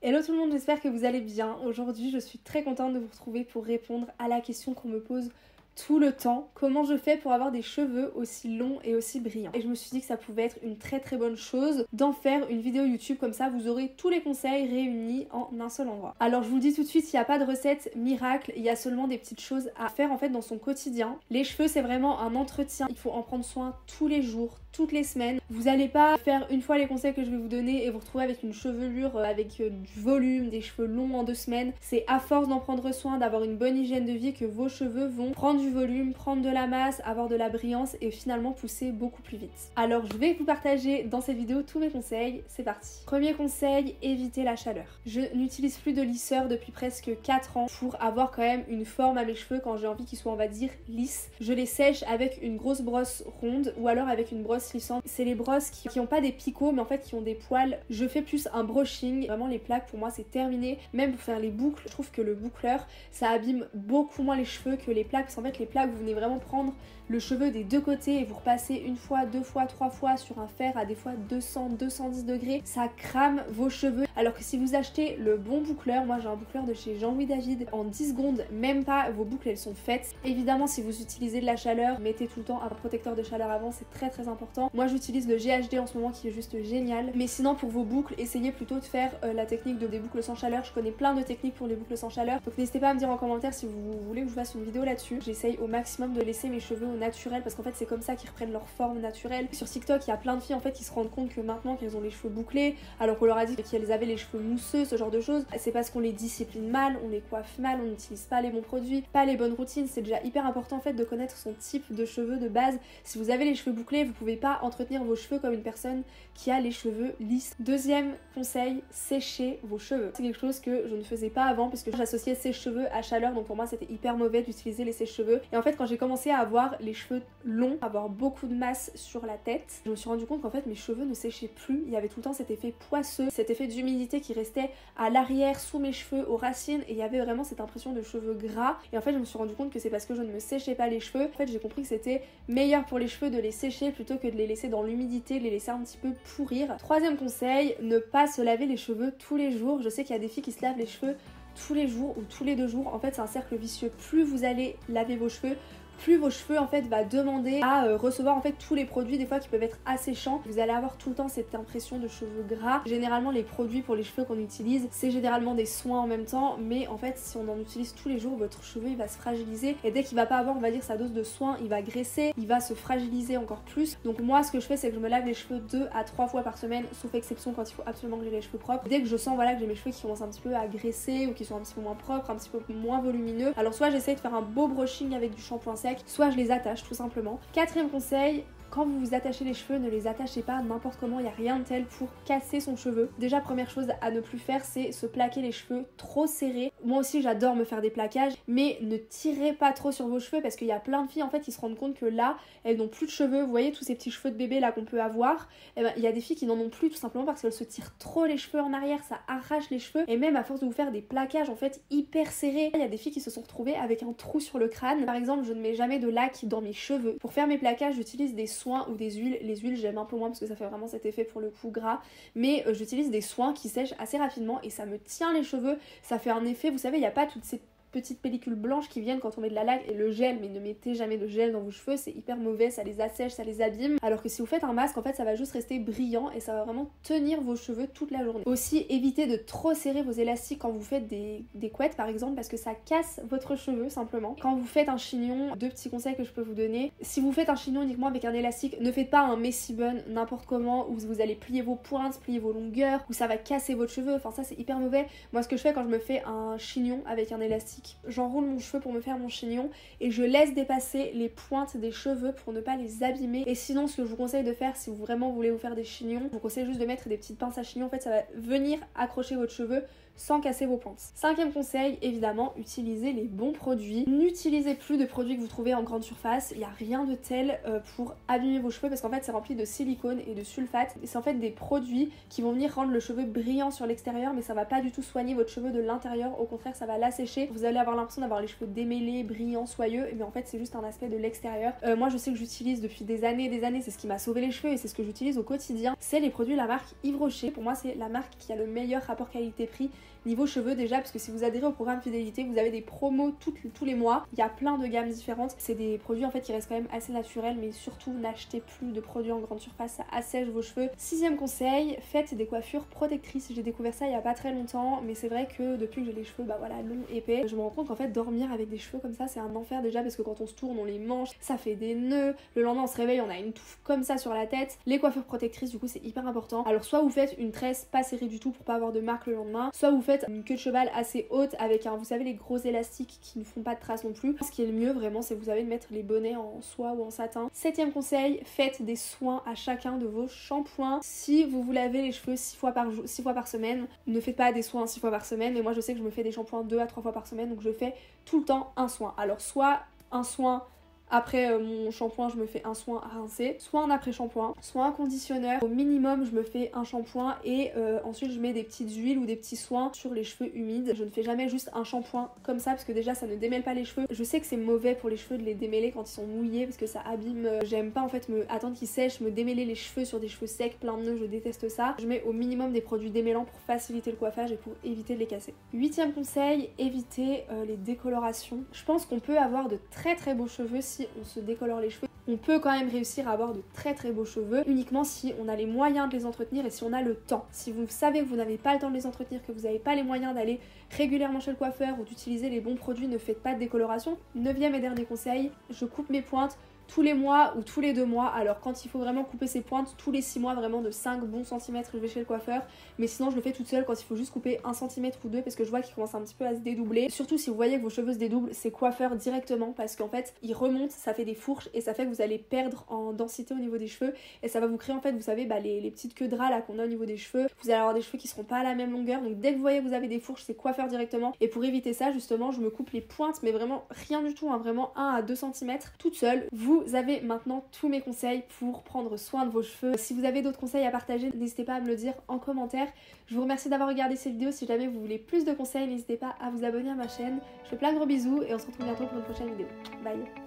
Hello tout le monde, j'espère que vous allez bien. Aujourd'hui, je suis très contente de vous retrouver pour répondre à la question qu'on me pose tout le temps. Comment je fais pour avoir des cheveux aussi longs et aussi brillants? Et je me suis dit que ça pouvait être une très bonne chose d'en faire une vidéo YouTube, comme ça vous aurez tous les conseils réunis en un seul endroit. Alors je vous le dis tout de suite, il n'y a pas de recette miracle, il y a seulement des petites choses à faire en fait dans son quotidien. Les cheveux c'est vraiment un entretien, il faut en prendre soin tous les jours, toutes les semaines. Vous n'allez pas faire une fois les conseils que je vais vous donner et vous retrouver avec une chevelure avec du volume, des cheveux longs en 2 semaines. C'est à force d'en prendre soin, d'avoir une bonne hygiène de vie que vos cheveux vont prendre du volume, prendre de la masse, avoir de la brillance et finalement pousser beaucoup plus vite. Alors je vais vous partager dans cette vidéo tous mes conseils, c'est parti. Premier conseil, évitez la chaleur. Je n'utilise plus de lisseur depuis presque 4 ans pour avoir quand même une forme à mes cheveux quand j'ai envie qu'ils soient on va dire lisses. Je les sèche avec une grosse brosse ronde ou alors avec une brosse lissante. C'est les brosses qui ont pas des picots mais en fait qui ont des poils. Je fais plus un brushing, vraiment les plaques pour moi c'est terminé. Même pour faire les boucles, je trouve que le boucleur ça abîme beaucoup moins les cheveux que les plaques parce qu'en fait les plaques vous venez vraiment prendre le cheveu des deux côtés et vous repassez une fois, 2 fois, 3 fois sur un fer à des fois 200, 210 degrés, ça crame vos cheveux. Alors que si vous achetez le bon boucleur, moi j'ai un boucleur de chez Jean-Louis David, en 10 secondes, même pas, vos boucles elles sont faites. Évidemment si vous utilisez de la chaleur, mettez tout le temps un protecteur de chaleur avant, c'est très important. Moi j'utilise le GHD en ce moment qui est juste génial. Mais sinon pour vos boucles, essayez plutôt de faire la technique des boucles sans chaleur. Je connais plein de techniques pour les boucles sans chaleur. Donc n'hésitez pas à me dire en commentaire si vous voulez que je fasse une vidéo là-dessus. J'essaye au maximum de laisser mes cheveux au naturel parce qu'en fait c'est comme ça qu'ils reprennent leur forme naturelle. Sur TikTok il y a plein de filles en fait qui se rendent compte que maintenant qu'elles ont les cheveux bouclés alors qu'on leur a dit qu'elles avaient les cheveux mousseux, ce genre de choses, c'est parce qu'on les discipline mal, on les coiffe mal, on n'utilise pas les bons produits, pas les bonnes routines. C'est déjà hyper important en fait de connaître son type de cheveux de base. Si vous avez les cheveux bouclés, vous pouvez pas entretenir vos cheveux comme une personne qui a les cheveux lisses. Deuxième conseil, séchez vos cheveux. C'est quelque chose que je ne faisais pas avant parce que j'associais sèche-cheveux à chaleur, donc pour moi c'était hyper mauvais d'utiliser les sèche-cheveux. Et en fait quand j'ai commencé à avoir les cheveux longs, avoir beaucoup de masse sur la tête, je me suis rendu compte qu'en fait mes cheveux ne séchaient plus. Il y avait tout le temps cet effet poisseux, cet effet d'humidité qui restait à l'arrière, sous mes cheveux, aux racines, et il y avait vraiment cette impression de cheveux gras. Et en fait je me suis rendu compte que c'est parce que je ne me séchais pas les cheveux. En fait j'ai compris que c'était meilleur pour les cheveux de les sécher plutôt que de les laisser dans l'humidité, de les laisser un petit peu pourrir. Troisième conseil, ne pas se laver les cheveux tous les jours. Je sais qu'il y a des filles qui se lavent les cheveux tous les jours ou tous les 2 jours. En fait c'est un cercle vicieux. Plus vous allez laver vos cheveux, plus vos cheveux en fait va demander à recevoir en fait tous les produits des fois qui peuvent être asséchants. Vous allez avoir tout le temps cette impression de cheveux gras. Généralement les produits pour les cheveux qu'on utilise c'est généralement des soins en même temps, mais en fait si on en utilise tous les jours votre cheveu il va se fragiliser et dès qu'il va pas avoir on va dire sa dose de soin il va graisser, il va se fragiliser encore plus. Donc moi ce que je fais c'est que je me lave les cheveux 2 à 3 fois par semaine, sauf exception quand il faut absolument que j'ai les cheveux propres. Dès que je sens voilà que j'ai mes cheveux qui commencent un petit peu à graisser ou qui sont un petit peu moins propres, un petit peu moins volumineux, alors soit j'essaie de faire un beau brushing avec du shampoing sec, soit je les attache tout simplement. Quatrième conseil, quand vous vous attachez les cheveux, ne les attachez pas n'importe comment, il n'y a rien de tel pour casser son cheveu. Déjà première chose à ne plus faire c'est se plaquer les cheveux trop serrés. Moi aussi j'adore me faire des plaquages, mais ne tirez pas trop sur vos cheveux parce qu'il y a plein de filles en fait qui se rendent compte que là elles n'ont plus de cheveux. Vous voyez tous ces petits cheveux de bébé là qu'on peut avoir, et ben il y a des filles qui n'en ont plus tout simplement parce qu'elles se tirent trop les cheveux en arrière, ça arrache les cheveux et même à force de vous faire des plaquages en fait hyper serrés, il y a des filles qui se sont retrouvées avec un trou sur le crâne. Par exemple je ne mets jamais de lac dans mes cheveux. Pour faire mes plaquages j'utilise des soins ou des huiles. Les huiles j'aime un peu moins parce que ça fait vraiment cet effet pour le coup gras, mais j'utilise des soins qui sèchent assez rapidement et ça me tient les cheveux. Ça fait un effet, vous savez il n'y a pas toutes ces petites pellicules blanches qui viennent quand on met de la laque et le gel, mais ne mettez jamais de gel dans vos cheveux, c'est hyper mauvais, ça les assèche, ça les abîme. Alors que si vous faites un masque en fait ça va juste rester brillant et ça va vraiment tenir vos cheveux toute la journée. Aussi évitez de trop serrer vos élastiques quand vous faites des couettes par exemple parce que ça casse votre cheveu simplement. Quand vous faites un chignon, 2 petits conseils que je peux vous donner, si vous faites un chignon uniquement avec un élastique, ne faites pas un messy bun n'importe comment où vous allez plier vos pointes, plier vos longueurs, où ça va casser votre cheveu, enfin ça c'est hyper mauvais. Moi ce que je fais quand je me fais un chignon avec un élastique, j'enroule mon cheveu pour me faire mon chignon et je laisse dépasser les pointes des cheveux pour ne pas les abîmer. Et sinon ce que je vous conseille de faire si vous vraiment voulez vous faire des chignons, je vous conseille juste de mettre des petites pinces à chignon, en fait ça va venir accrocher votre cheveu sans casser vos pinces. Cinquième conseil, évidemment, utilisez les bons produits. N'utilisez plus de produits que vous trouvez en grande surface. Il n'y a rien de tel pour abîmer vos cheveux parce qu'en fait c'est rempli de silicone et de sulfate. Et c'est en fait des produits qui vont venir rendre le cheveu brillant sur l'extérieur mais ça va pas du tout soigner votre cheveu de l'intérieur. Au contraire ça va l'assécher. Vous allez avoir l'impression d'avoir les cheveux démêlés, brillants, soyeux, mais en fait c'est juste un aspect de l'extérieur. Moi je sais que j'utilise depuis des années, c'est ce qui m'a sauvé les cheveux et c'est ce que j'utilise au quotidien. C'est les produits de la marque Yves Rocher. Pour moi c'est la marque qui a le meilleur rapport qualité-prix niveau cheveux déjà, parce que si vous adhérez au programme fidélité, vous avez des promos tous les mois. Il y a plein de gammes différentes. C'est des produits en fait qui restent quand même assez naturels, mais surtout n'achetez plus de produits en grande surface, ça assèche vos cheveux. 6e conseil, faites des coiffures protectrices. J'ai découvert ça il y a pas très longtemps, mais c'est vrai que depuis que j'ai les cheveux longs, épais, je me rends compte qu'en fait dormir avec des cheveux comme ça c'est un enfer déjà, parce que quand on se tourne on les mange, ça fait des nœuds, le lendemain on se réveille, on a une touffe comme ça sur la tête. Les coiffures protectrices du coup c'est hyper important. Alors soit vous faites une tresse pas serrée du tout pour pas avoir de marque le lendemain, soit vous faites une queue de cheval assez haute avec vous savez les gros élastiques qui ne font pas de traces non plus. Ce qui est le mieux vraiment c'est vous savez de mettre les bonnets en soie ou en satin. 7e conseil, faites des soins à chacun de vos shampoings. Si vous vous lavez les cheveux 6 fois par semaine, ne faites pas des soins 6 fois par semaine, mais moi je sais que je me fais des shampoings 2 à 3 fois par semaine, donc je fais tout le temps un soin. Alors soit un soin après mon shampoing, je me fais un soin à rincer, soit un après-shampoing, soit un conditionneur. Au minimum, je me fais un shampoing et ensuite je mets des petites huiles ou des petits soins sur les cheveux humides. Je ne fais jamais juste un shampoing comme ça parce que déjà ça ne démêle pas les cheveux. Je sais que c'est mauvais pour les cheveux de les démêler quand ils sont mouillés parce que ça abîme. J'aime pas en fait attendre qu'ils sèchent, me démêler les cheveux sur des cheveux secs, plein de nœuds, je déteste ça. Je mets au minimum des produits démêlants pour faciliter le coiffage et pour éviter de les casser. 8e conseil, évitez les décolorations. Je pense qu'on peut avoir de très beaux cheveux si on se décolore les cheveux. On peut quand même réussir à avoir de très beaux cheveux uniquement si on a les moyens de les entretenir et si on a le temps. Si vous savez que vous n'avez pas le temps de les entretenir, que vous n'avez pas les moyens d'aller régulièrement chez le coiffeur ou d'utiliser les bons produits, ne faites pas de décoloration. 9e et dernier conseil, je coupe mes pointes tous les mois ou tous les 2 mois. Alors quand il faut vraiment couper ses pointes, tous les 6 mois, vraiment de 5 bons centimètres, je vais chez le coiffeur. Mais sinon je le fais toute seule quand il faut juste couper 1 cm ou 2 parce que je vois qu'il commence un petit peu à se dédoubler. Surtout si vous voyez que vos cheveux se dédoublent, c'est coiffeur directement parce qu'en fait ils remontent, ça fait des fourches et ça fait que vous allez perdre en densité au niveau des cheveux et ça va vous créer en fait, vous savez, les petites queues de ras là qu'on a au niveau des cheveux. Vous allez avoir des cheveux qui seront pas à la même longueur, donc dès que vous voyez que vous avez des fourches, c'est coiffeur directement. Et pour éviter ça justement, je me coupe les pointes, mais vraiment rien du tout, vraiment 1 à 2 cm toute seule. Vous avez maintenant tous mes conseils pour prendre soin de vos cheveux. Si vous avez d'autres conseils à partager, n'hésitez pas à me le dire en commentaire. Je vous remercie d'avoir regardé cette vidéo. Si jamais vous voulez plus de conseils, n'hésitez pas à vous abonner à ma chaîne. Je fais plein de gros bisous et on se retrouve bientôt pour une prochaine vidéo. Bye!